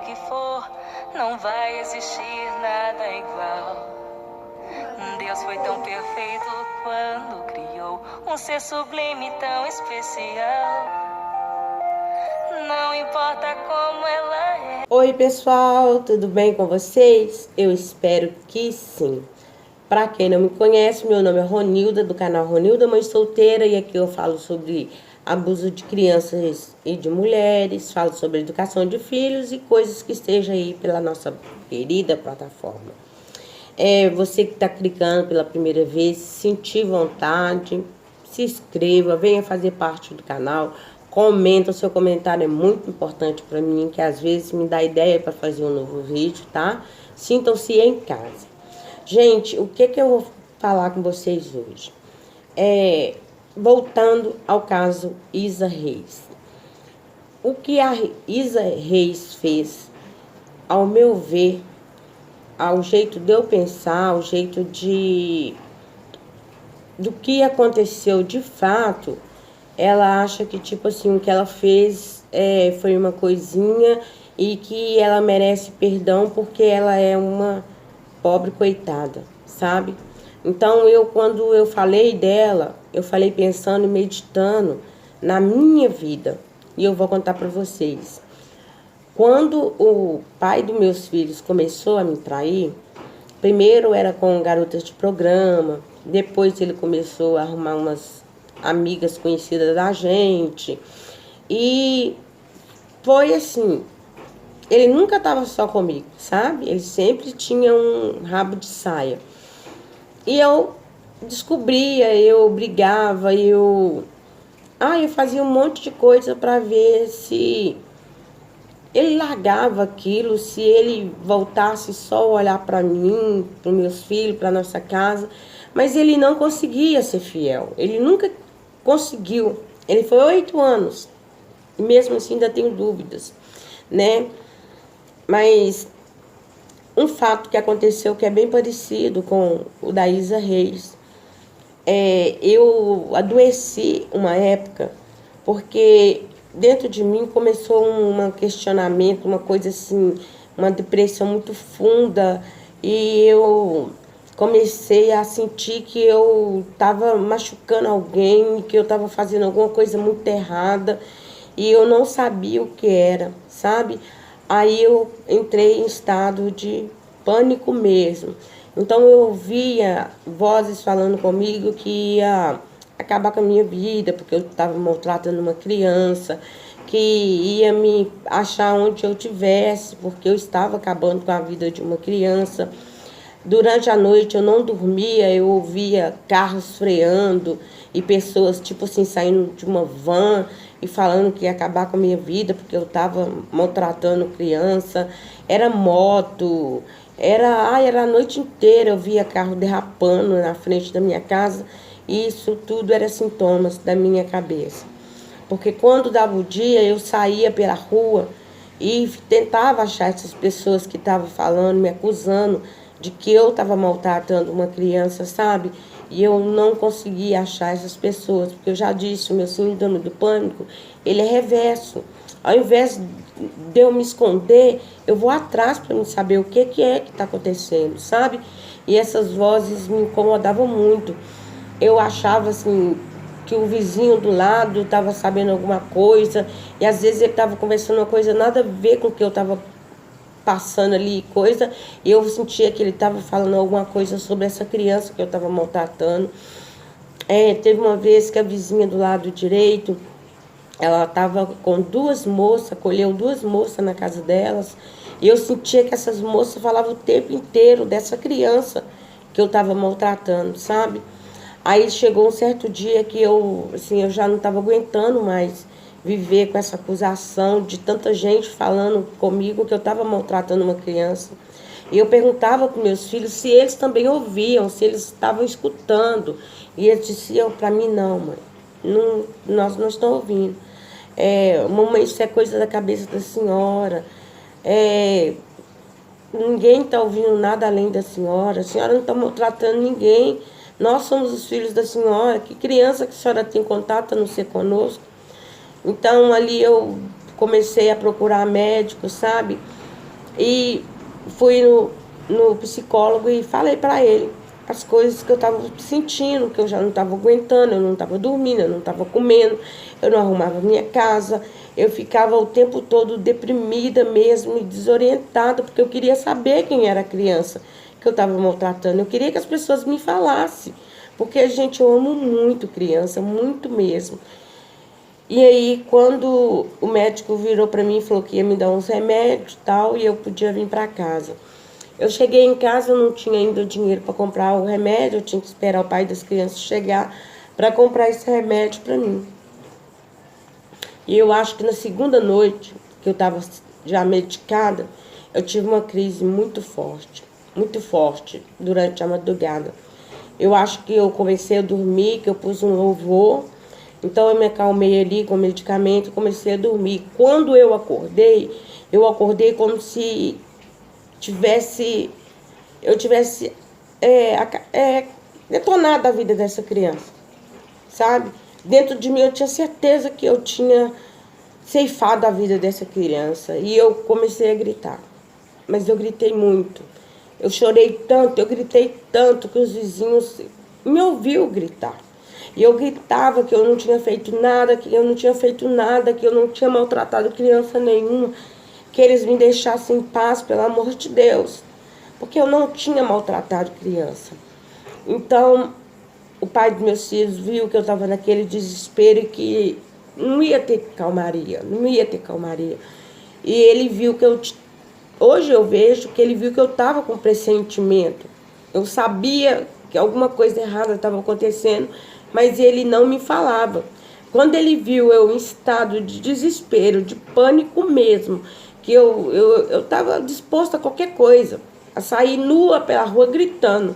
que for, não vai existir nada igual. Deus foi tão perfeito quando criou um ser sublime tão especial. Não importa como ela é. Oi pessoal, tudo bem com vocês? Eu espero que sim. Para quem não me conhece, meu nome é Ronilda, do canal Ronilda Mãe Solteira, e aqui eu falo sobre abuso de crianças e de mulheres, falo sobre educação de filhos e coisas que estejam aí pela nossa querida plataforma. Você que está clicando pela primeira vez, se sentir vontade, se inscreva, venha fazer parte do canal, comenta, o seu comentário é muito importante para mim, que às vezes me dá ideia para fazer um novo vídeo, tá? Sintam-se em casa. Gente, o que eu vou falar com vocês hoje? Voltando ao caso Isa Reis. O que a Isa Reis fez, ao meu ver, ao jeito de eu pensar, ao jeito do que aconteceu de fato, ela acha que, tipo assim, o que ela fez foi uma coisinha e que ela merece perdão porque ela é uma pobre coitada, sabe? Então, quando eu falei dela, eu falei pensando e meditando na minha vida. E eu vou contar para vocês. Quando o pai dos meus filhos começou a me trair, primeiro era com garotas de programa, depois ele começou a arrumar umas amigas conhecidas da gente. E foi assim, ele nunca estava só comigo, sabe? Ele sempre tinha um rabo de saia. E eu descobria, eu brigava, eu fazia um monte de coisa para ver se ele largava aquilo, se ele voltasse só olhar para mim, para os meus filhos, para nossa casa. Mas ele não conseguia ser fiel. Ele nunca conseguiu. Ele foi 8 anos. E mesmo assim ainda tenho dúvidas, né? Mas um fato que aconteceu que é bem parecido com o da Isa Reis. Eu adoeci uma época porque dentro de mim começou um questionamento, uma coisa assim, uma depressão muito funda, e eu comecei a sentir que eu estava machucando alguém, que eu estava fazendo alguma coisa muito errada, e eu não sabia o que era, sabe? Aí eu entrei em estado de pânico mesmo. Então eu ouvia vozes falando comigo que ia acabar com a minha vida, porque eu estava maltratando uma criança, que ia me achar onde eu tivesse, porque eu estava acabando com a vida de uma criança. Durante a noite eu não dormia, eu ouvia carros freando e pessoas, tipo assim, saindo de uma van e falando que ia acabar com a minha vida porque eu estava maltratando criança. Era moto, era a noite inteira, eu via carro derrapando na frente da minha casa. E isso tudo era sintomas da minha cabeça. Porque quando dava o dia, eu saía pela rua e tentava achar essas pessoas que estavam falando, me acusando de que eu estava maltratando uma criança, sabe? E eu não conseguia achar essas pessoas, porque eu já disse, o meu síndrome do pânico, ele é reverso. Ao invés de eu me esconder, eu vou atrás para me saber o que é que está acontecendo, sabe? E essas vozes me incomodavam muito. Eu achava assim que o vizinho do lado estava sabendo alguma coisa, e às vezes ele estava conversando uma coisa nada a ver com o que eu estava passando ali, coisa, e eu sentia que ele estava falando alguma coisa sobre essa criança que eu estava maltratando. Teve uma vez que a vizinha do lado direito, ela estava com 2 moças, acolheu 2 moças na casa delas, e eu sentia que essas moças falavam o tempo inteiro dessa criança que eu estava maltratando, sabe? Aí chegou um certo dia que eu já não estava aguentando mais viver com essa acusação de tanta gente falando comigo que eu estava maltratando uma criança. E eu perguntava para meus filhos se eles também ouviam, se eles estavam escutando. E eles diziam para mim, não, mãe, não, nós não estamos ouvindo. Mamãe, isso é coisa da cabeça da senhora. Ninguém está ouvindo nada além da senhora. A senhora não está maltratando ninguém. Nós somos os filhos da senhora. Que criança que a senhora tem contato a não ser conosco? Então, ali eu comecei a procurar médico, sabe? E fui no psicólogo e falei para ele as coisas que eu estava sentindo, que eu já não estava aguentando, eu não estava dormindo, eu não estava comendo, eu não arrumava minha casa, eu ficava o tempo todo deprimida mesmo e desorientada, porque eu queria saber quem era a criança que eu estava maltratando. Eu queria que as pessoas me falassem, porque, gente, eu amo muito criança, muito mesmo. E aí, quando o médico virou para mim e falou que ia me dar uns remédios e tal, e eu podia vir para casa. Eu cheguei em casa, eu não tinha ainda dinheiro para comprar o remédio, eu tinha que esperar o pai das crianças chegar para comprar esse remédio para mim. E eu acho que na segunda noite, que eu estava já medicada, eu tive uma crise muito forte, durante a madrugada. Eu acho que eu comecei a dormir, que eu pus um louvor, então eu me acalmei ali com o medicamento, comecei a dormir. Quando eu acordei como se eu tivesse detonado a vida dessa criança, sabe? Dentro de mim eu tinha certeza que eu tinha ceifado a vida dessa criança. E eu comecei a gritar. Mas eu gritei muito. Eu chorei tanto, eu gritei tanto que os vizinhos me ouviram gritar. E eu gritava que eu não tinha feito nada, que eu não tinha feito nada, que eu não tinha maltratado criança nenhuma, que eles me deixassem em paz, pelo amor de Deus. Porque eu não tinha maltratado criança. Então, o pai dos meus filhos viu que eu estava naquele desespero e que não ia ter calmaria, não ia ter calmaria. E ele viu que hoje eu vejo que ele viu que eu estava com pressentimento. Eu sabia que alguma coisa errada estava acontecendo, mas ele não me falava. Quando ele viu eu em estado de desespero, de pânico mesmo, que eu estava disposta a qualquer coisa, a sair nua pela rua gritando,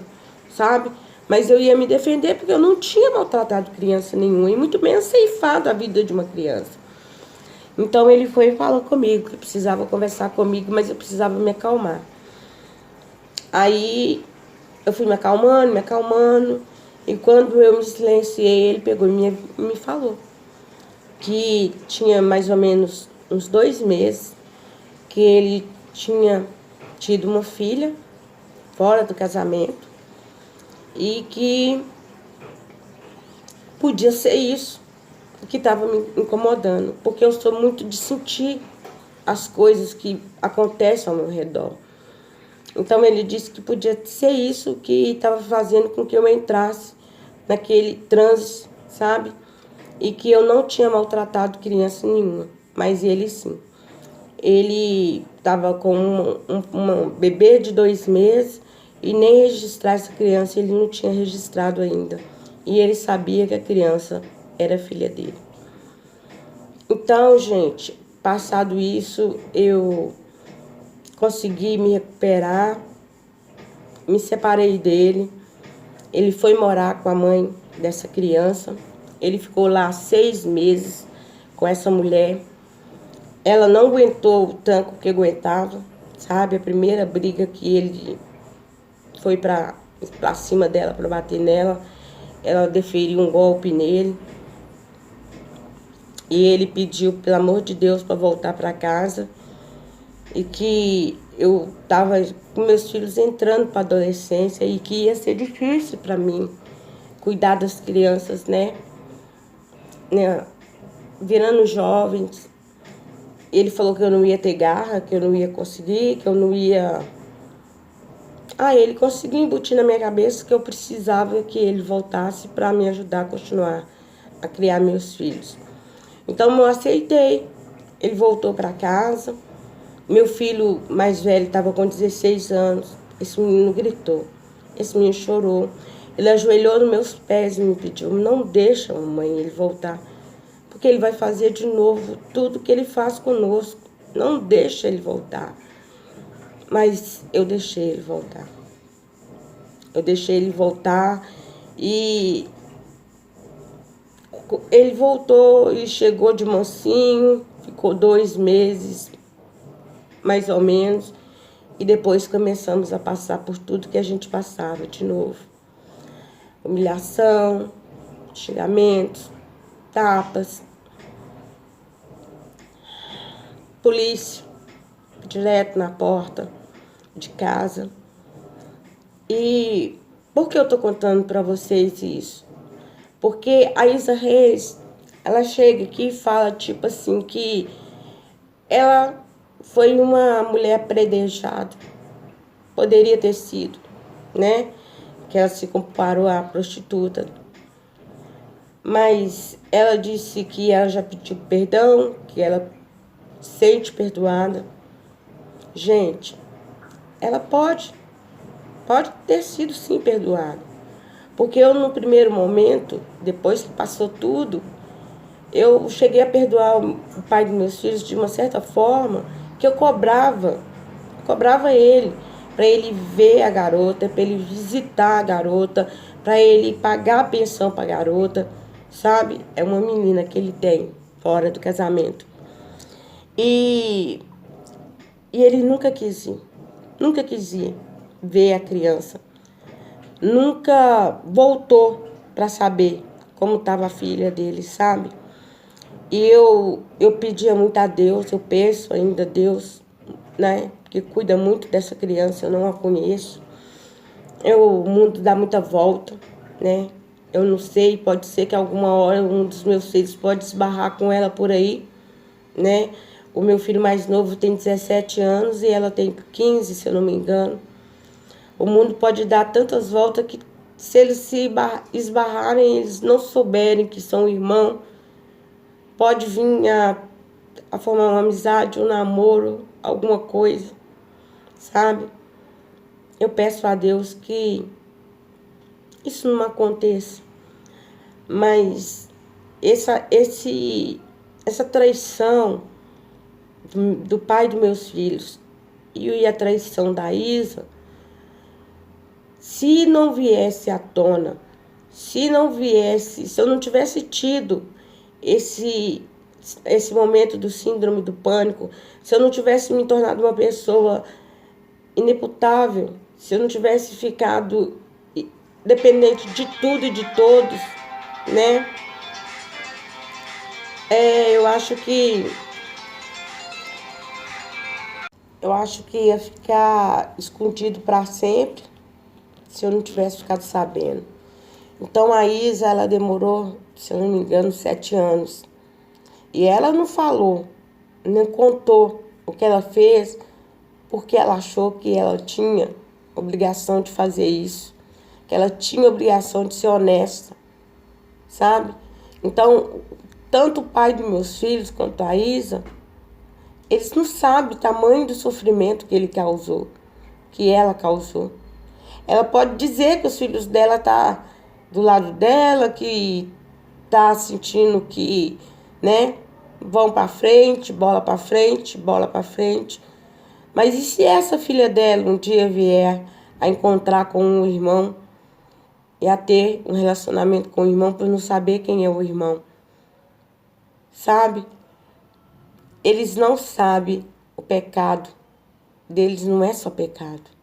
sabe? Mas eu ia me defender porque eu não tinha maltratado criança nenhuma, e muito menos ceifado a vida de uma criança. Então ele foi e falou comigo que precisava conversar comigo, mas eu precisava me acalmar. Aí eu fui me acalmando, e quando eu me silenciei, ele pegou e me falou que tinha mais ou menos uns 2 meses que ele tinha tido uma filha fora do casamento e que podia ser isso que estava me incomodando, porque eu sou muito de sentir as coisas que acontecem ao meu redor. Então ele disse que podia ser isso que estava fazendo com que eu entrasse naquele transe, sabe? E que eu não tinha maltratado criança nenhuma, mas ele sim. Ele estava com uma bebê de 2 meses e nem registrar essa criança ele não tinha registrado ainda. E ele sabia que a criança era filha dele. Então, gente, passado isso, eu consegui me recuperar, me separei dele. Ele foi morar com a mãe dessa criança. Ele ficou lá 6 meses com essa mulher. Ela não aguentou o tanto que aguentava, sabe? A primeira briga que ele foi pra cima dela, pra bater nela, ela deferiu um golpe nele. E ele pediu, pelo amor de Deus, para voltar para casa. E que eu estava com meus filhos entrando para a adolescência e que ia ser difícil para mim cuidar das crianças, né? Virando jovens. Ele falou que eu não ia ter garra, que eu não ia conseguir, que eu não ia... ele conseguiu embutir na minha cabeça que eu precisava que ele voltasse para me ajudar a continuar a criar meus filhos. Então eu aceitei. Ele voltou para casa. Meu filho mais velho estava com 16 anos. Esse menino gritou. Esse menino chorou. Ele ajoelhou nos meus pés e me pediu: não deixa, mamãe, ele voltar. Porque ele vai fazer de novo tudo que ele faz conosco. Não deixa ele voltar. Mas eu deixei ele voltar. Eu deixei ele voltar e ele voltou e chegou de mansinho, ficou 2 meses, mais ou menos, e depois começamos a passar por tudo que a gente passava de novo. Humilhação, xingamentos, tapas, polícia direto na porta de casa. E por que eu tô contando para vocês isso? Porque a Isa Reis, ela chega aqui e fala, tipo assim, que ela foi uma mulher apedrejada. Poderia ter sido, né? Que ela se comparou à prostituta. Mas ela disse que ela já pediu perdão, que ela sente perdoada. Gente, ela pode ter sido sim perdoada. Porque eu, no primeiro momento, depois que passou tudo, eu cheguei a perdoar o pai dos meus filhos de uma certa forma que eu cobrava ele, para ele ver a garota, para ele visitar a garota, para ele pagar a pensão para a garota, sabe? É uma menina que ele tem fora do casamento. E ele nunca quis ir ver a criança. Nunca voltou para saber como estava a filha dele, sabe? E eu pedia muito a Deus, eu peço ainda a Deus, né? Que cuida muito dessa criança, eu não a conheço. O mundo dá muita volta, né? Eu não sei, pode ser que alguma hora um dos meus filhos pode esbarrar com ela por aí, né? O meu filho mais novo tem 17 anos e ela tem 15, se eu não me engano. O mundo pode dar tantas voltas que se eles se esbarrarem, eles não souberem que são irmãos, pode vir a formar uma amizade, um namoro, alguma coisa, sabe? Eu peço a Deus que isso não aconteça. Mas essa traição do pai dos meus filhos e a traição da Isa, se não viesse à tona, se eu não tivesse tido esse momento do síndrome do pânico, se eu não tivesse me tornado uma pessoa inimputável, se eu não tivesse ficado dependente de tudo e de todos, né? Eu acho que ia ficar escondido para sempre se eu não tivesse ficado sabendo. Então a Isa, ela demorou, se eu não me engano, 7 anos. E ela não falou, nem contou o que ela fez, porque ela achou que ela tinha obrigação de fazer isso, que ela tinha obrigação de ser honesta, sabe? Então, tanto o pai dos meus filhos quanto a Isa, eles não sabem o tamanho do sofrimento que ela causou. Ela pode dizer que os filhos dela tá do lado dela, que tá sentindo que, né, vão para frente, bola para frente, bola para frente. Mas e se essa filha dela um dia vier a encontrar com um irmão e a ter um relacionamento com o irmão por não saber quem é o irmão? Sabe? Eles não sabem o pecado deles, não é só pecado.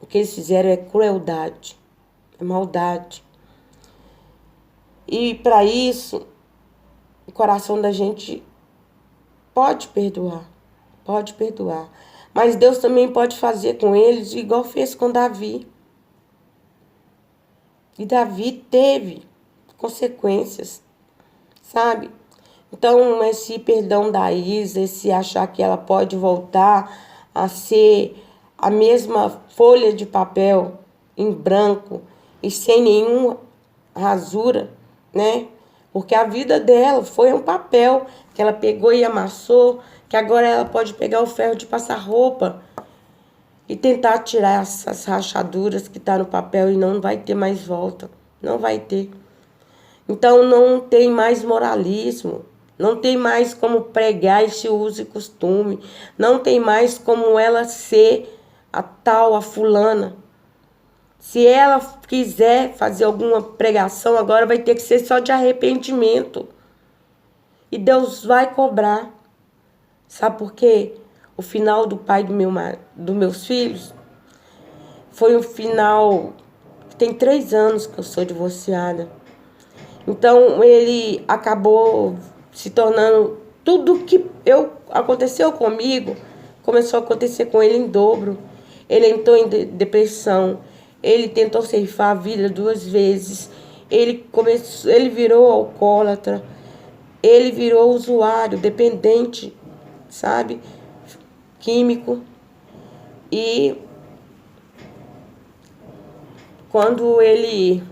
O que eles fizeram é crueldade, é maldade. E para isso, o coração da gente pode perdoar. Mas Deus também pode fazer com eles igual fez com Davi. E Davi teve consequências, sabe? Então, esse perdão da Isa, esse achar que ela pode voltar a ser a mesma folha de papel em branco e sem nenhuma rasura, né? Porque a vida dela foi um papel que ela pegou e amassou, que agora ela pode pegar o ferro de passar roupa e tentar tirar essas rachaduras que tá no papel e não vai ter mais volta. Não vai ter. Então não tem mais moralismo. Não tem mais como pregar esse uso e costume. Não tem mais como ela ser a fulana. Se ela quiser fazer alguma pregação, agora vai ter que ser só de arrependimento. E Deus vai cobrar. Sabe por quê? O final do pai dos meus filhos foi um final... Tem 3 anos que eu sou divorciada. Então, ele acabou se tornando... Tudo que aconteceu comigo começou a acontecer com ele em dobro. Ele entrou em depressão. Ele tentou ceifar a vida 2 vezes. Ele virou alcoólatra. Ele virou usuário, dependente, sabe? Químico. E quando ele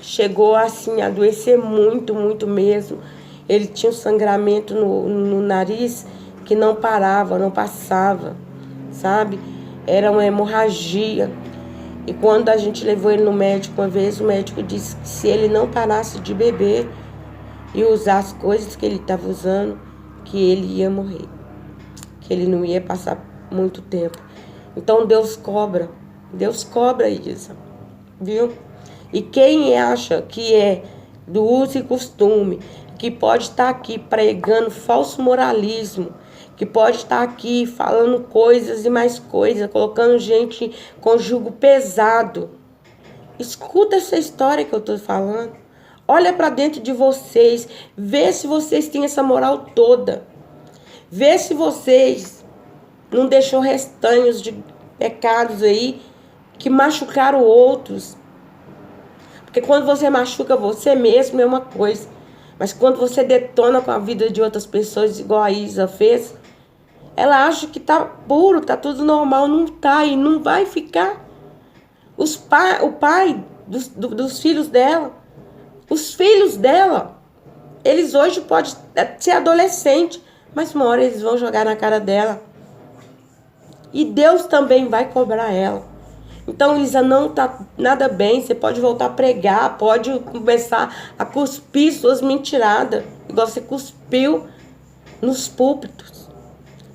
chegou assim a adoecer muito, muito mesmo, ele tinha um sangramento no nariz que não parava, não passava, sabe? Era uma hemorragia. E quando a gente levou ele no médico uma vez, o médico disse que se ele não parasse de beber e usar as coisas que ele estava usando, que ele ia morrer, que ele não ia passar muito tempo. Então Deus cobra isso, viu? E quem acha que é do uso e costume, que pode estar aqui pregando falso moralismo, que pode estar aqui falando coisas e mais coisas, colocando gente com jugo pesado, escuta essa história que eu estou falando. Olha para dentro de vocês, vê se vocês têm essa moral toda. Vê se vocês não deixou restanhos de pecados aí que machucaram outros. Porque quando você machuca você mesmo é uma coisa. Mas quando você detona com a vida de outras pessoas, igual a Isa fez, ela acha que tá puro, tá tudo normal. Não tá e não vai ficar. O pai dos filhos dela, os filhos dela, eles hoje podem ser adolescentes, mas uma hora eles vão jogar na cara dela. E Deus também vai cobrar ela. Então, Isa, não tá nada bem. Você pode voltar a pregar, pode começar a cuspir suas mentiradas, igual você cuspiu nos púlpitos.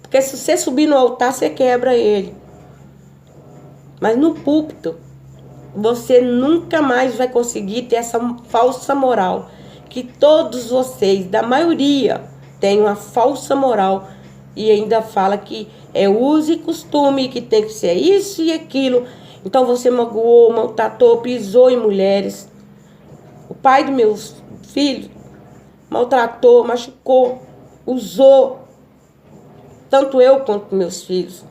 Porque se você subir no altar, você quebra ele. Mas no púlpito, você nunca mais vai conseguir ter essa falsa moral. Que todos vocês, da maioria, têm uma falsa moral. E ainda fala que é uso e costume, que tem que ser isso e aquilo. Então você magoou, maltratou, pisou em mulheres. O pai dos meus filhos maltratou, machucou, usou. Tanto eu quanto meus filhos.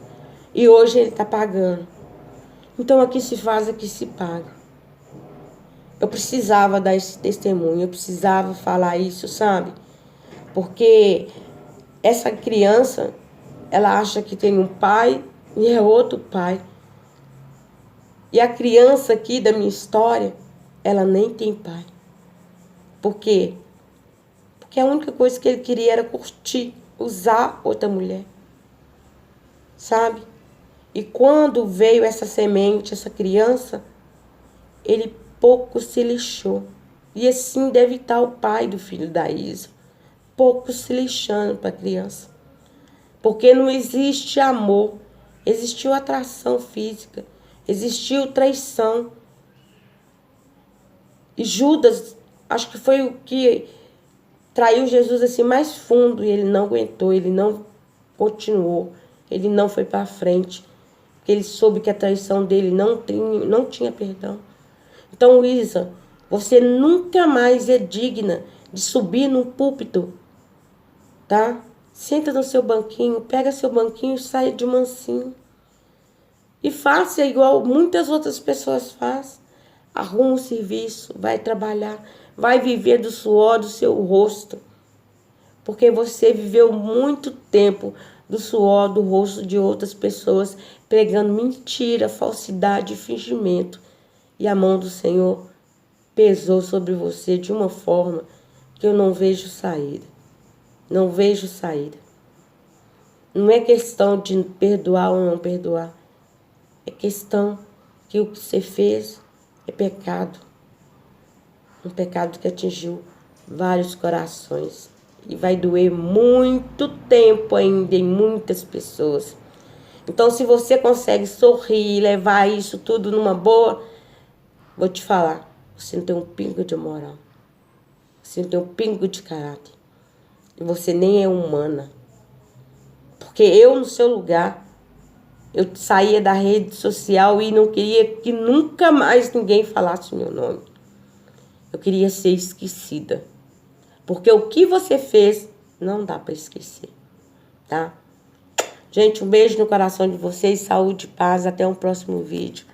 E hoje ele está pagando. Então aqui se faz, aqui se paga. Eu precisava dar esse testemunho, eu precisava falar isso, sabe? Porque essa criança, ela acha que tem um pai e é outro pai. E a criança aqui da minha história, ela nem tem pai. Por quê? Porque a única coisa que ele queria era curtir, usar outra mulher. Sabe? E quando veio essa semente, essa criança, ele pouco se lixou. E assim deve estar o pai do filho da Isa. Pouco se lixando para a criança. Porque não existe amor. Existiu atração física. Existiu traição. E Judas, acho que foi o que traiu Jesus assim mais fundo. E ele não aguentou, ele não continuou. Ele não foi para frente. Porque ele soube que a traição dele não tinha perdão. Então, Isa, você nunca mais é digna de subir num púlpito, tá? Senta no seu banquinho, pega seu banquinho e sai de mansinho. E faça igual muitas outras pessoas fazem. Arruma um serviço, vai trabalhar, vai viver do suor do seu rosto. Porque você viveu muito tempo do suor do rosto de outras pessoas, pregando mentira, falsidade e fingimento. E a mão do Senhor pesou sobre você de uma forma que eu não vejo saída. Não vejo saída. Não é questão de perdoar ou não perdoar. É questão que o que você fez é pecado. Um pecado que atingiu vários corações. E vai doer muito tempo ainda em muitas pessoas. Então, se você consegue sorrir e levar isso tudo numa boa, vou te falar, você não tem um pingo de moral. Você não tem um pingo de caráter. E você nem é humana. Porque eu, no seu lugar, eu saía da rede social e não queria que nunca mais ninguém falasse o meu nome. Eu queria ser esquecida. Porque o que você fez não dá para esquecer, tá? Gente, um beijo no coração de vocês, saúde, paz, até um próximo vídeo.